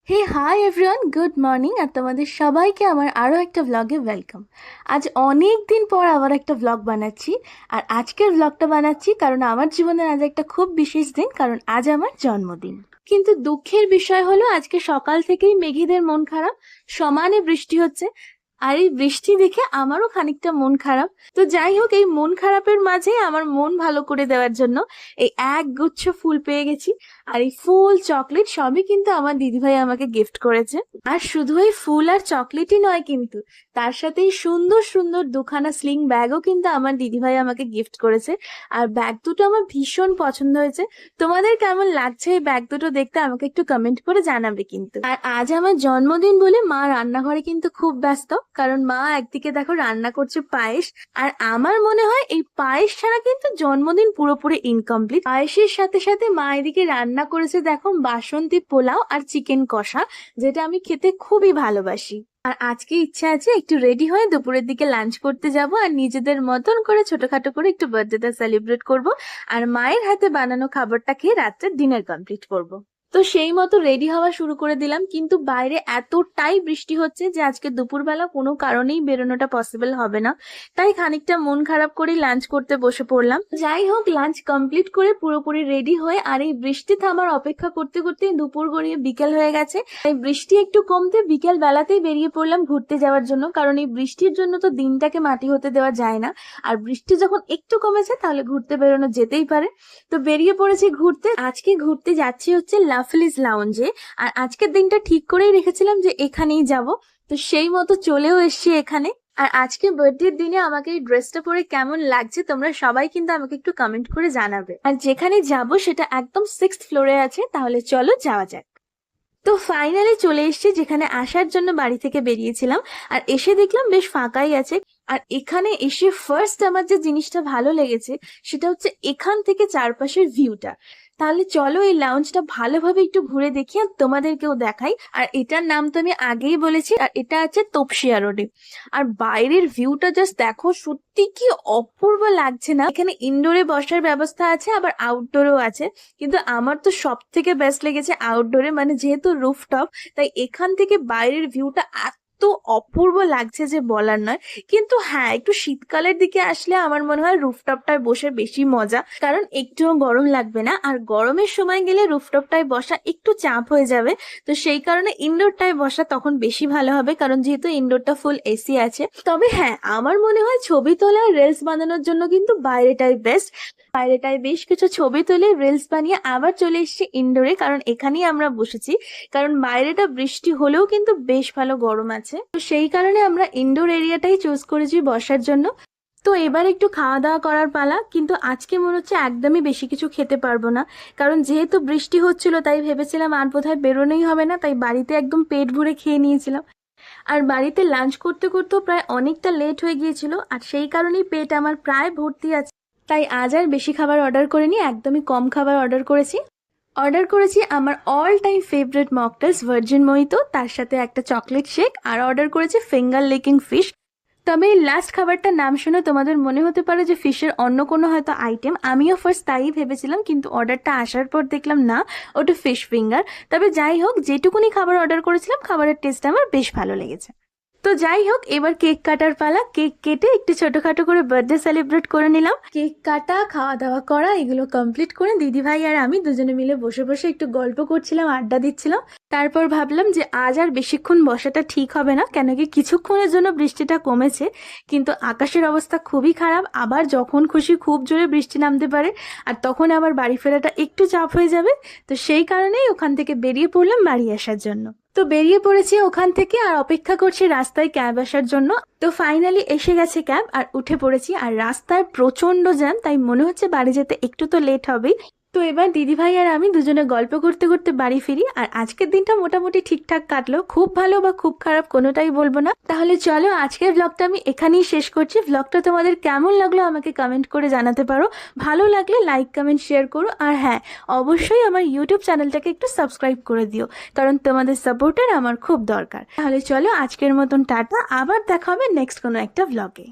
হে hi everyone, good morning. আর তোমাদের সবাইকে আমার আরও একটা ভ্লগে ওয়েলকাম। আজ অনেক দিন পর আবার একটা ভ্লগ বানাচ্ছি। আর আজকের ভ্লগটা বানাচ্ছি কারণ আমার জীবনের আজ একটা খুব বিশেষ দিন, কারণ আজ আমার জন্মদিন। কিন্তু দুঃখের বিষয় হলো আজকে সকাল থেকেই মেঘেদের মন খারাপ, সমানে বৃষ্টি হচ্ছে। আর এই বৃষ্টি দেখে আমারও খানিকটা মন খারাপ। তো যাই হোক, এই মন খারাপের মাঝে আমার মন ভালো করে দেওয়ার জন্য এই এক গুচ্ছ ফুল পেয়ে গেছি। আর এই ফুল, চকলেট সবই কিন্তু আমার দিদিভাই আমাকে গিফট করেছে। আর শুধু এই ফুল আর চকলেটই নয়, কিন্তু তার সাথে এই সুন্দর সুন্দর দুখানা স্লিং ব্যাগও কিন্তু আমার দিদিভাই আমাকে গিফট করেছে। আর ব্যাগ দুটো আমার ভীষণ পছন্দ হয়েছে। তোমাদের কেমন লাগছে এই ব্যাগ দুটো দেখতে আমাকে একটু কমেন্ট করে জানাবে কিন্তু। আর আজ আমার জন্মদিন বলে মা রান্নাঘরে কিন্তু খুব ব্যস্ত, কারণ মা একদিকে দেখো রান্না করছে পায়েস। আর আমার মনে হয় এই পায়েস ছাড়া কিন্তু জন্মদিন পুরোপুরি ইনকমপ্লিট। পায়েসের সাথে সাথে মা এদিকে রান্না করেছে দেখো বাসন্তী পোলাও আর চিকেন কষা, যেটা আমি খেতে খুবই ভালোবাসি। আর আজকে ইচ্ছা আছে একটু রেডি হয়ে দুপুরের দিকে লাঞ্চ করতে যাব, আর নিজেদের মতন করে ছোটখাটো করে একটু বার্থডেটা সেলিব্রেট করব। আর মায়ের হাতে বানানো খাবারটা খেয়ে রাত্রের ডিনার কমপ্লিট করব। তো সেই মতো রেডি হওয়া শুরু করে দিলাম, কিন্তু বাইরে এতটাই বৃষ্টি হচ্ছে যে আজকে দুপুরবেলা কোনো কারণেই বেরোনোটা পসিবল হবে না। তাই খানিকটা মন খারাপ করে লাঞ্চ করতে বসে পড়লাম। যাই হোক, লাঞ্চ কমপ্লিট করে পুরোপুরি রেডি হয়ে আর এই বৃষ্টি থামার অপেক্ষা করতে করতে দুপুর গড়িয়ে বিকেল হয়ে গেছে। এই বৃষ্টি একটু কমতে বিকেল বেলাতেই বেরিয়ে পড়লাম ঘুরতে যাওয়ার জন্য, কারণ এই বৃষ্টির জন্য তো দিনটাকে মাটি হতে দেওয়া যায় না। আর বৃষ্টি যখন একটু কমেছে তাহলে ঘুরতে বেরোনো যেতেই পারে। তো বেরিয়ে পড়েছি ঘুরতে। আজকে ঘুরতে যাচ্ছি হচ্ছে লাভলিজ লাউঞ্জে। আর আজকের দিনটা ঠিক করেই রেখেছিলাম যে এখানেই যাব। তো সেই মতো চলেও এসছি এখানে। আর আজকে বার্থডের দিনে আমাকে এই ড্রেসটা পরে কেমন লাগছে তোমরা সবাই কিন্তু আমাকে একটু কমেন্ট করে জানাবে। আর যেখানে যাব সেটা একদম 6th ফ্লোরে আছে, তাহলে চলো যাওয়া যাক। তো ফাইনালি চলে এসেছি যেখানে আসার জন্য বাড়ি থেকে বেরিয়েছিলাম। আর এসে দেখলাম বেশ ফাঁকাই আছে। আর এখানে এসে ফার্স্ট আমার যে জিনিসটা ভালো লেগেছে সেটা হচ্ছে এখান থেকে চারপাশের ভিউটা। তাহলে চলো এই লাউঞ্জটা ভালোভাবে একটু ঘুরে দেখি আর তোমাদেরকেও দেখাই। আর এটার নাম তো আমি আগেই বলেছি, আর এটা আছে তপসিয়া রোডে। আর বাইরের ভিউটা জাস্ট দেখো, সত্যি কি অপূর্ব লাগছে না। এখানে ইনডোরে বসার ব্যবস্থা আছে, আবার আউটডোরেও আছে। কিন্তু আমার তো সব থেকে বেস্ট লেগেছে আউটডোরে, মানে যেহেতু রুফটপ, তাই এখান থেকে বাইরের ভিউটা এত অপূর্ব লাগছে যে বলার নয়। কিন্তু হ্যাঁ, একটু শীতকালের দিকে আসলে আমার মনে হয় রুফটপটায় বসে বেশি মজা, কারণ একটুও গরম লাগবে না। আর গরমের সময় গেলে রুফটপটায় বসা একটু চাপ হয়ে যাবে। তো সেই কারণে ইনডোরটায় বসা তখন বেশি ভালো হবে, কারণ যেহেতু ইনডোরটা ফুল এসি আছে। তবে হ্যাঁ, আমার মনে হয় ছবি তোলা রিলস বানানোর জন্য কিন্তু বাইরেটাই বেস্ট। বাইরেটায় বেশ কিছু ছবি তুলে রিলস বানিয়ে আবার চলে এসেছি ইনডোরে, কারণ এখানেই আমরা বসেছি। কারণ বাইরেটা বৃষ্টি হলেও কিন্তু বেশ ভালো গরম আছে, তো সেই কারণে আমরা ইনডোর এরিয়াটাই চুজ করেছি বসার জন্য। তো এবার একটু খাওয়া দাওয়া করার পালা, কিন্তু আজকে মনে হচ্ছে একদমই বেশি কিছু খেতে পারবো না, কারণ যেহেতু বৃষ্টি হচ্ছিল তাই ভেবেছিলাম আর বোধহয় বেরোনোই হবে না, তাই বাড়িতে একদম পেট ভরে খেয়ে নিয়েছিলাম। আর বাড়িতে লাঞ্চ করতে করতেও প্রায় অনেকটা লেট হয়ে গিয়েছিল, আর সেই কারণেই পেট আমার প্রায় ভর্তি আছে। তাই আজ আর বেশি খাবার অর্ডার করিনি, একদমই কম খাবার অর্ডার করেছি আমার all time favourite mocktails virgin mojito, তার সাথে একটা চকলেট শেক, আর অর্ডার করেছি ফিঙ্গার লেকিং ফিশ। তবে এই লাস্ট খাবারটার নাম শুনে তোমাদের মনে হতে পারে যে ফিশের অন্য কোনো হয়তো আইটেম, আমিও ফার্স্ট তাই ভেবেছিলাম, কিন্তু অর্ডারটা আসার পর দেখলাম না, ওটা ফিশ ফিঙ্গার। তবে যাই হোক, যেটুকুনি খাবার অর্ডার করেছিলাম খাবারের টেস্ট আমার বেশ ভালো লেগেছে। তো যাই হোক, এবার কেক কাটার পালা। কেক কেটে একটু ছোটখাটো করে বার্থডে সেলিব্রেট করে নিলাম। কেক কাটা, খাওয়া দাওয়া করা, এগুলো কমপ্লিট করে দিদিভাই আর আমি দুজনে মিলে বসে বসে একটু গল্প করছিলাম, আড্ডা দিচ্ছিলাম। তারপর ভাবলাম যে আজ আর বেশিক্ষণ বসাটা ঠিক হবে না, কেন কি কিছুক্ষণের জন্য বৃষ্টিটা কমেছে, কিন্তু আকাশের অবস্থা খুবই খারাপ। আবার যখন খুশি খুব জোরে বৃষ্টি নামতে পারে, আর তখন আবার বাড়ি ফেরাটা একটু চাপ হয়ে যাবে। তো সেই কারণেই ওখান থেকে বেরিয়ে পড়লাম বাড়ি আসার জন্য। তো বেরিয়ে পড়েছি ওখান থেকে, আর অপেক্ষা করছি রাস্তায় ক্যাব আসার জন্য। তো ফাইনালি এসে গেছে ক্যাব, আর উঠে পড়েছি। আর রাস্তায় প্রচন্ড জ্যাম, তাই মনে হচ্ছে বাড়ি যেতে একটু তো লেট হবেই। তো এবার দিদিভাই আর আমি দুজনে গল্প করতে করতে বাড়ি ফিরি। আর আজকের দিনটা মোটামুটি ঠিকঠাক কাটলো, খুব ভালো বা খুব খারাপ কোনোটাই বলবো না। তাহলে চলো আজকের ব্লগটা আমি এখানেই শেষ করছি। ব্লগটা তোমাদের কেমন লাগলো আমাকে কমেন্ট করে জানাতে পারো। ভালো লাগলে লাইক কমেন্ট শেয়ার করো। আর হ্যাঁ, অবশ্যই আমার ইউটিউব চ্যানেলটাকে একটু সাবস্ক্রাইব করে দিও, কারণ তোমাদের সাপোর্টের আমার খুব দরকার। তাহলে চলো আজকের মতন টাটা, আবার দেখা হবে নেক্সট কোনো একটা ব্লগে।